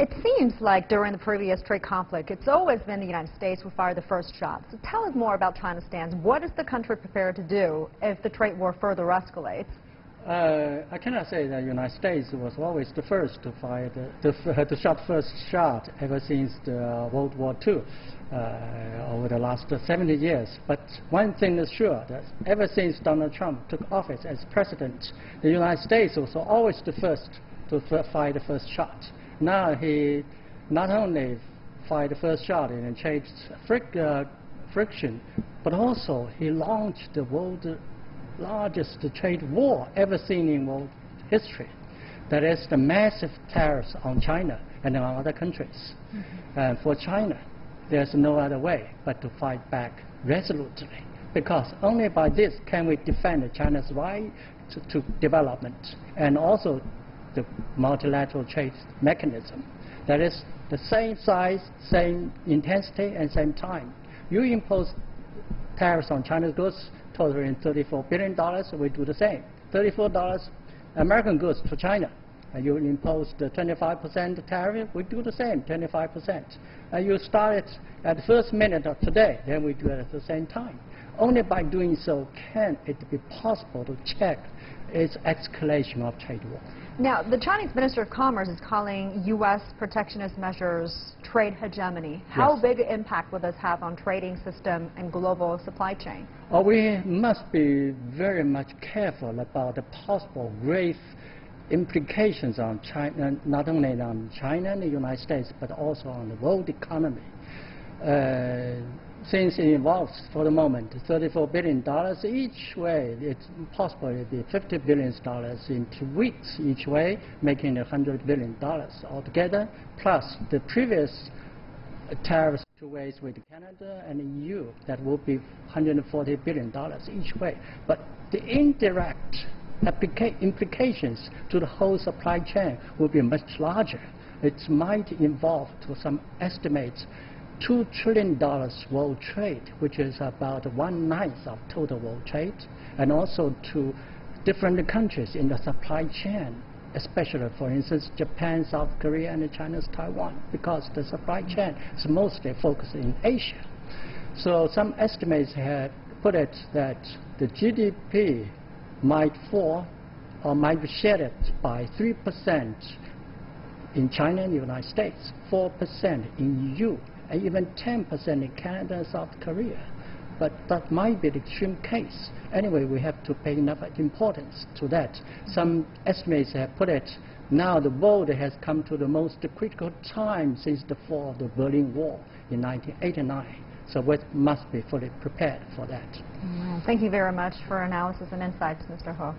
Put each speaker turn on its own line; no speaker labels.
It seems like during the previous trade conflict, it's always been the United States who fired the first shot. So tell us more about China's stance. What is the country prepared to do if the trade war further escalates?
I cannot say that the United States was always the first to fire the first shot ever since the World War II over the last 70 years. But one thing is sure, that ever since Donald Trump took office as president, the United States was always the first to fire the first shot. Now he not only fired the first shot and changed friction, but also he launched the world's largest trade war ever seen in world history. That is the massive tariffs on China and on other countries. For China, there's no other way but to fight back resolutely, because only by this can we defend China's right to development and also the multilateral trade mechanism. That is the same size, same intensity, and same time. You impose tariffs on China's goods totaling $34 billion, we do the same. $34 American goods to China. And you impose the 25% tariff, we do the same, 25%. And you start it at the first minute of today, then we do it at the same time. Only by doing so can it be possible to check its escalation of trade war.
Now, the Chinese Minister of Commerce is calling U.S. protectionist measures trade hegemony. How big an impact will this have on trading system and global supply chain?
Well, we must be very much careful about the possible grave implications on China, not only on China and the United States, but also on the world economy. Since it involves, for the moment, $34 billion each way, it's possible it will be $50 billion in 2 weeks each way, making $100 billion altogether, plus the previous tariffs 2 ways with Canada and the EU, that will be $140 billion each way. But the indirect implications to the whole supply chain will be much larger. It might involve, to some estimates, $2 trillion world trade, which is about 1/9 of total world trade, and also to different countries in the supply chain, especially, for instance, Japan, South Korea, and China's Taiwan, because the supply chain is mostly focused in Asia. So some estimates have put it that the GDP might fall or might be shattered by 3% in China and the United States, 4% in EU, and even 10% in Canada and South Korea. But that might be the extreme case. Anyway, we have to pay enough importance to that. Some estimates have put it, now the world has come to the most critical time since the fall of the Berlin Wall in 1989. So we must be fully prepared for that.
Thank you very much for analysis and insights, Mr. Ho.